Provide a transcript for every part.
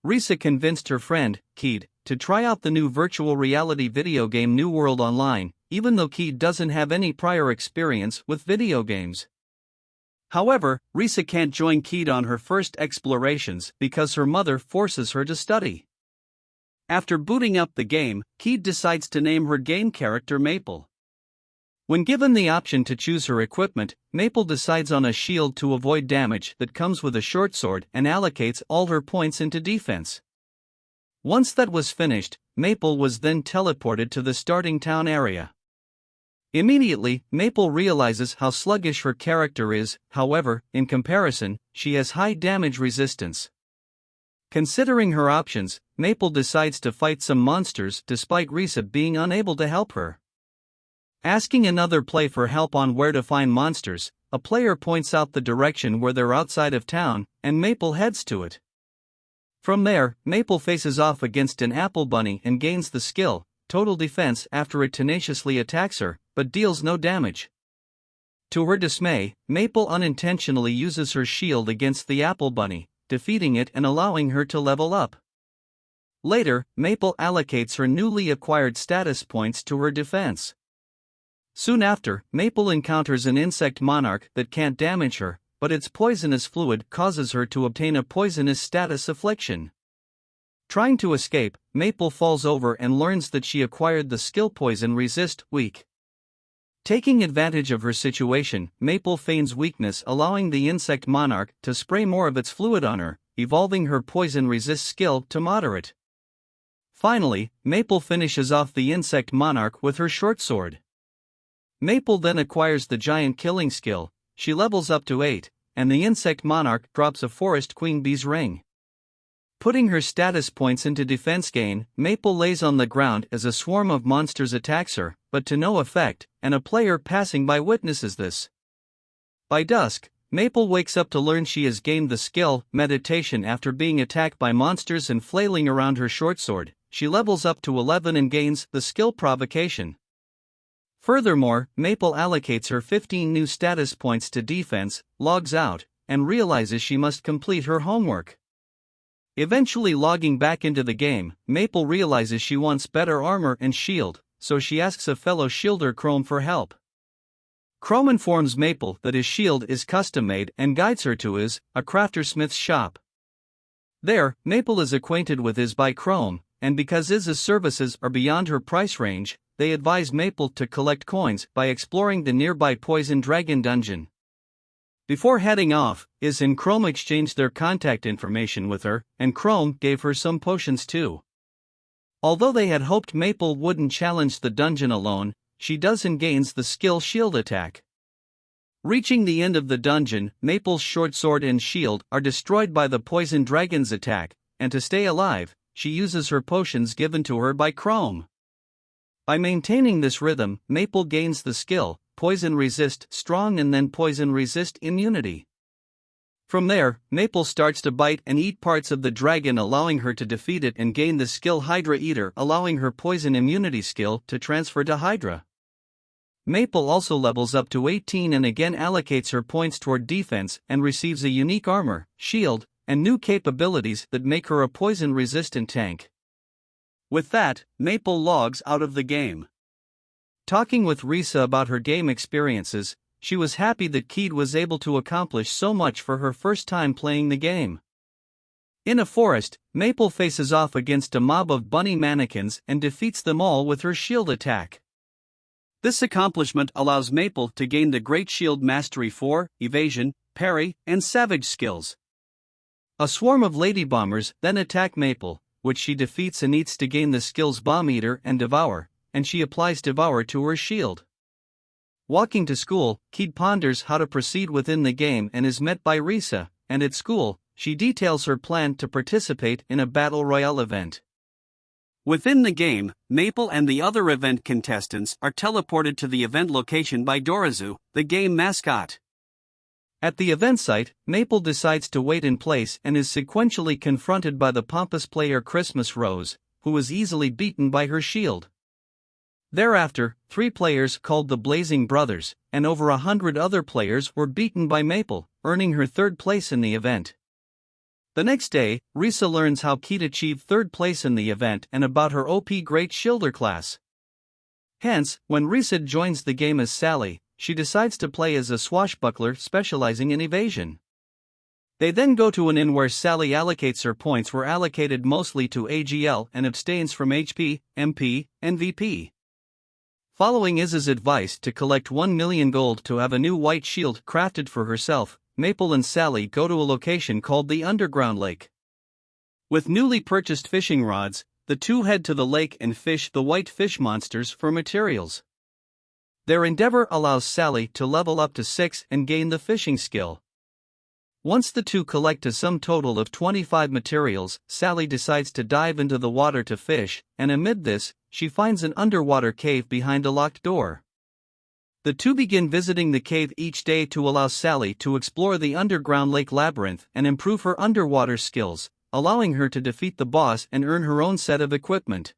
Risa convinced her friend, Keed, to try out the new virtual reality video game NewWorld Online, even though Keed doesn't have any prior experience with video games. However, Risa can't join Keed on her first explorations because her mother forces her to study. After booting up the game, Keed decides to name her game character Maple. When given the option to choose her equipment, Maple decides on a shield to avoid damage that comes with a short sword and allocates all her points into defense. Once that was finished, Maple was then teleported to the starting town area. Immediately, Maple realizes how sluggish her character is, however, in comparison, she has high damage resistance. Considering her options, Maple decides to fight some monsters despite Risa being unable to help her. Asking another player for help on where to find monsters, a player points out the direction where they're outside of town, and Maple heads to it. From there, Maple faces off against an apple bunny and gains the skill, Total Defense, after it tenaciously attacks her, but deals no damage. To her dismay, Maple unintentionally uses her shield against the apple bunny, defeating it and allowing her to level up. Later, Maple allocates her newly acquired status points to her defense. Soon after, Maple encounters an insect monarch that can't damage her, but its poisonous fluid causes her to obtain a poisonous status affliction. Trying to escape, Maple falls over and learns that she acquired the skill Poison Resist Weak. Taking advantage of her situation, Maple feigns weakness, allowing the insect monarch to spray more of its fluid on her, evolving her Poison Resist skill to Moderate. Finally, Maple finishes off the insect monarch with her short sword. Maple then acquires the giant killing skill, she levels up to 8, and the insect monarch drops a forest queen bee's ring. Putting her status points into defense gain, Maple lays on the ground as a swarm of monsters attacks her, but to no effect, and a player passing by witnesses this. By dusk, Maple wakes up to learn she has gained the skill Meditation after being attacked by monsters and flailing around her short sword. She levels up to 11 and gains the skill Provocation. Furthermore, Maple allocates her 15 new status points to defense, logs out, and realizes she must complete her homework. Eventually logging back into the game, Maple realizes she wants better armor and shield, so she asks a fellow shielder Chrome for help. Chrome informs Maple that his shield is custom-made and guides her to a crafter-smith's shop. There, Maple is acquainted with by Chrome, and because his services are beyond her price range, they advise Maple to collect coins by exploring the nearby Poison Dragon dungeon. Before heading off, and Chrome exchanged their contact information with her, and Chrome gave her some potions too. Although they had hoped Maple wouldn't challenge the dungeon alone, she does and gains the skill Shield Attack. Reaching the end of the dungeon, Maple's short sword and shield are destroyed by the Poison Dragon's attack, and to stay alive, she uses her potions given to her by Chrome. By maintaining this rhythm, Maple gains the skill Poison Resist Strong and then Poison Resist Immunity. From there, Maple starts to bite and eat parts of the dragon, allowing her to defeat it and gain the skill Hydra Eater, allowing her Poison Immunity skill to transfer to Hydra. Maple also levels up to 18 and again allocates her points toward defense and receives a unique armor, shield, and new capabilities that make her a poison-resistant tank. With that, Maple logs out of the game. Talking with Risa about her game experiences, she was happy that Keed was able to accomplish so much for her first time playing the game. In a forest, Maple faces off against a mob of bunny mannequins and defeats them all with her shield attack. This accomplishment allows Maple to gain the Great Shield Mastery 4, Evasion, Parry, and Savage skills. A swarm of lady bombers then attack Maple, which she defeats and eats to gain the skills Bomb Eater and Devour, and she applies Devour to her shield. Walking to school, Keed ponders how to proceed within the game and is met by Risa, and at school, she details her plan to participate in a Battle Royale event. Within the game, Maple and the other event contestants are teleported to the event location by Dorizu, the game mascot. At the event site, Maple decides to wait in place and is sequentially confronted by the pompous player Christmas Rose, who is easily beaten by her shield. Thereafter, 3 players called the Blazing Brothers, and over 100 other players were beaten by Maple, earning her 3rd place in the event. The next day, Risa learns how Keed achieved third place in the event and about her OP Great Shielder class. Hence, when Risa joins the game as Sally, she decides to play as a swashbuckler specializing in evasion. They then go to an inn where Sally allocates her points were allocated mostly to AGL and abstains from HP, MP, and VP. Following Iz's advice to collect 1 million gold to have a new white shield crafted for herself, Maple and Sally go to a location called the Underground Lake. With newly purchased fishing rods, the two head to the lake and fish the white fish monsters for materials. Their endeavor allows Sally to level up to 6 and gain the fishing skill. Once the two collect a sum total of 25 materials, Sally decides to dive into the water to fish, and amid this, she finds an underwater cave behind a locked door. The two begin visiting the cave each day to allow Sally to explore the underground lake labyrinth and improve her underwater skills, allowing her to defeat the boss and earn her own set of equipment.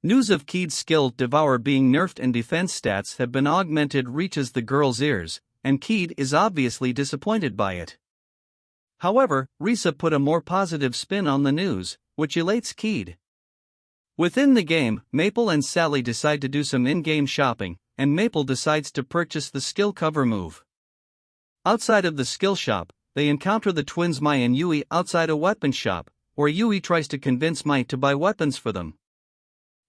News of Keed's skill Devour being nerfed and defense stats have been augmented reaches the girl's ears, and Keed is obviously disappointed by it. However, Risa put a more positive spin on the news, which elates Keed. Within the game, Maple and Sally decide to do some in-game shopping, and Maple decides to purchase the skill cover move. Outside of the skill shop, they encounter the twins Mai and Yui outside a weapon shop, where Yui tries to convince Mai to buy weapons for them.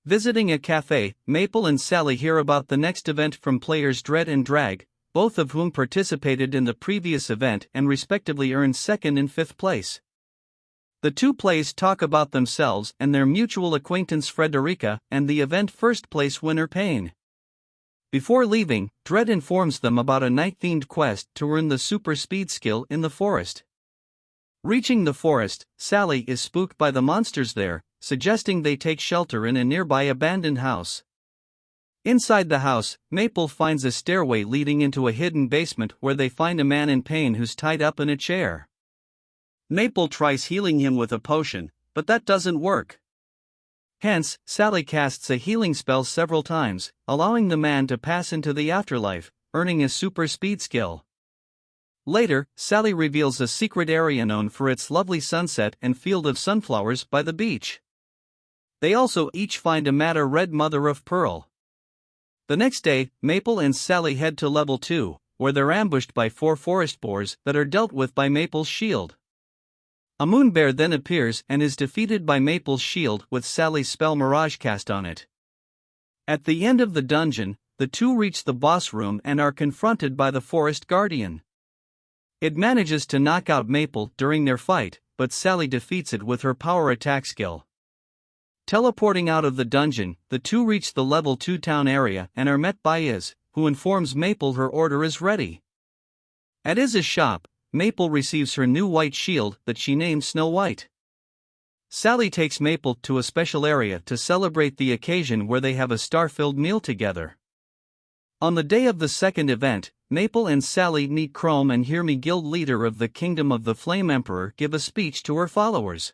Visiting a cafe, Maple and Sally hear about the next event from players Dread and Drag, both of whom participated in the previous event and respectively earned 2nd and 5th place. The two plays talk about themselves and their mutual acquaintance Frederica and the event first place winner Payne. Before leaving, Dread informs them about a night-themed quest to earn the super speed skill in the forest. Reaching the forest, Sally is spooked by the monsters there, suggesting they take shelter in a nearby abandoned house. Inside the house, Maple finds a stairway leading into a hidden basement where they find a man in pain who's tied up in a chair. Maple tries healing him with a potion, but that doesn't work. Hence, Sally casts a healing spell several times, allowing the man to pass into the afterlife, earning a super speed skill. Later, Sally reveals a secret area known for its lovely sunset and field of sunflowers by the beach. They also each find a matter red mother of pearl. The next day, Maple and Sally head to level 2, where they're ambushed by 4 forest boars that are dealt with by Maple's shield. A moon bear then appears and is defeated by Maple's shield with Sally's spell Mirage cast on it. At the end of the dungeon, the two reach the boss room and are confronted by the forest guardian. It manages to knock out Maple during their fight, but Sally defeats it with her power attack skill. Teleporting out of the dungeon, the two reach the level 2 town area and are met by Iz, who informs Maple her order is ready. At Iz's shop, Maple receives her new white shield that she names Snow White. Sally takes Maple to a special area to celebrate the occasion where they have a star-filled meal together. On the day of the second event, Maple and Sally meet Chrome and hear me guild leader of the Kingdom of the Flame Emperor give a speech to her followers.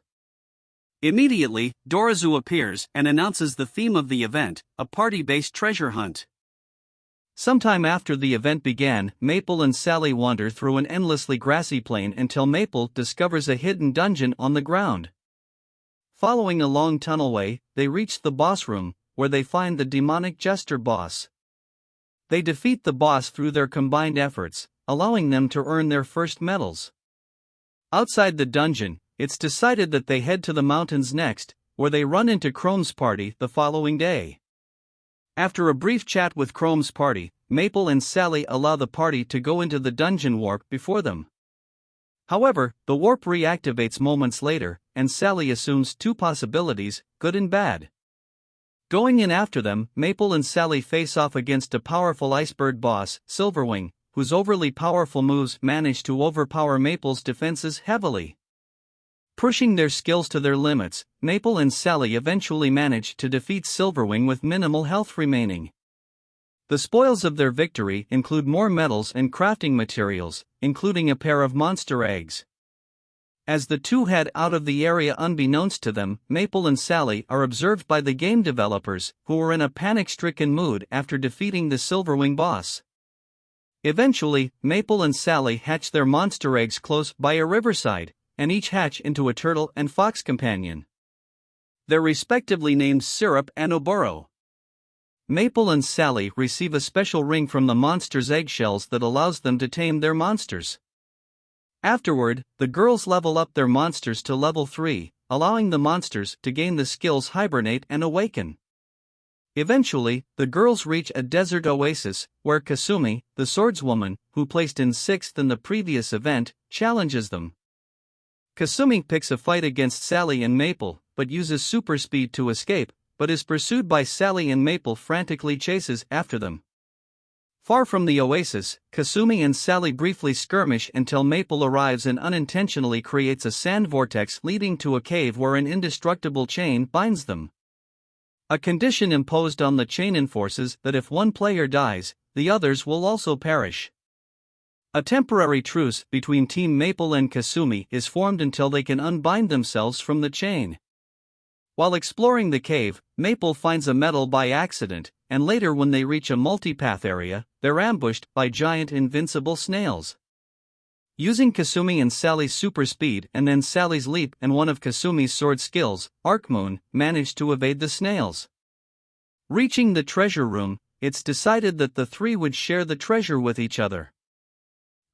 Immediately, Dorizu appears and announces the theme of the event, a party-based treasure hunt. Sometime after the event began, Maple and Sally wander through an endlessly grassy plain until Maple discovers a hidden dungeon on the ground. Following a long tunnelway, they reach the boss room, where they find the demonic jester boss. They defeat the boss through their combined efforts, allowing them to earn their first medals. Outside the dungeon, it's decided that they head to the mountains next, where they run into Chrome's party the following day. After a brief chat with Chrome's party, Maple and Sally allow the party to go into the dungeon warp before them. However, the warp reactivates moments later, and Sally assumes 2 possibilities, good and bad. Going in after them, Maple and Sally face off against a powerful iceberg boss, Silverwing, whose overly powerful moves manage to overpower Maple's defenses heavily. Pushing their skills to their limits, Maple and Sally eventually manage to defeat Silverwing with minimal health remaining. The spoils of their victory include more medals and crafting materials, including a pair of monster eggs. As the two head out of the area unbeknownst to them, Maple and Sally are observed by the game developers, who are in a panic-stricken mood after defeating the Silverwing boss. Eventually, Maple and Sally hatch their monster eggs close by a riverside, and each hatch into a turtle and fox companion. They're respectively named Syrup and Oboro. Maple and Sally receive a special ring from the monster's eggshells that allows them to tame their monsters. Afterward, the girls level up their monsters to level 3, allowing the monsters to gain the skills Hibernate and Awaken. Eventually, the girls reach a desert oasis, where Kasumi, the swordswoman, who placed in 6th in the previous event, challenges them. Kasumi picks a fight against Sally and Maple, but uses super speed to escape, but is pursued by Sally and Maple frantically chases after them. Far from the oasis, Kasumi and Sally briefly skirmish until Maple arrives and unintentionally creates a sand vortex leading to a cave where an indestructible chain binds them. A condition imposed on the chain enforces that if one player dies, the others will also perish. A temporary truce between Team Maple and Kasumi is formed until they can unbind themselves from the chain. While exploring the cave, Maple finds a medal by accident, and later when they reach a multipath area, they're ambushed by giant invincible snails. Using Kasumi and Sally's super speed and then Sally's leap and one of Kasumi's sword skills, Arcmoon managed to evade the snails. Reaching the treasure room, it's decided that the three would share the treasure with each other.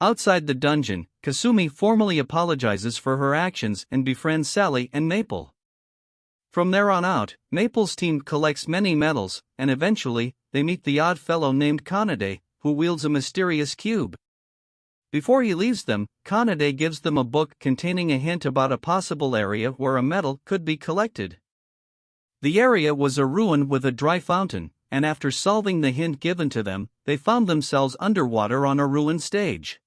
Outside the dungeon, Kasumi formally apologizes for her actions and befriends Sally and Maple. From there on out, Maple's team collects many medals, and eventually, they meet the odd fellow named Kanade, who wields a mysterious cube. Before he leaves them, Kanade gives them a book containing a hint about a possible area where a medal could be collected. The area was a ruin with a dry fountain, and after solving the hint given to them, they found themselves underwater on a ruined stage.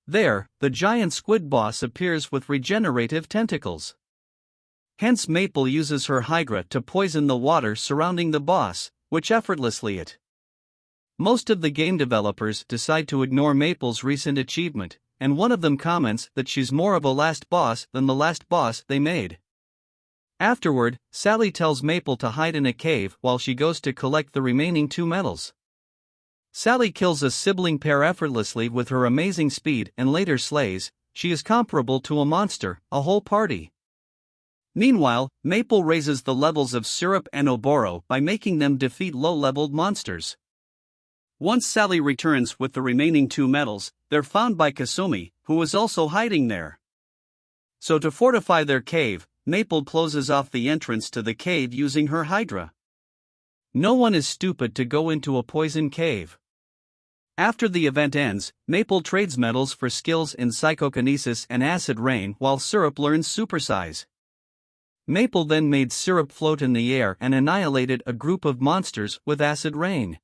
There, the giant squid boss appears with regenerative tentacles. Hence Maple uses her Hydra to poison the water surrounding the boss, which effortlessly it. Most of the game developers decide to ignore Maple's recent achievement, and one of them comments that she's more of a last boss than the last boss they made. Afterward, Sally tells Maple to hide in a cave while she goes to collect the remaining 2 medals. Sally kills a sibling pair effortlessly with her amazing speed and later slays. She is comparable to a monster, a whole party. Meanwhile, Maple raises the levels of Syrup and Oboro by making them defeat low-leveled monsters. Once Sally returns with the remaining 2 medals, they're found by Kasumi, who is also hiding there. So to fortify their cave, Maple closes off the entrance to the cave using her Hydra. No one is stupid to go into a poison cave. After the event ends, Maple trades medals for skills in psychokinesis and acid rain while Syrup learns supersize. Maple then made Syrup float in the air and annihilated a group of monsters with acid rain.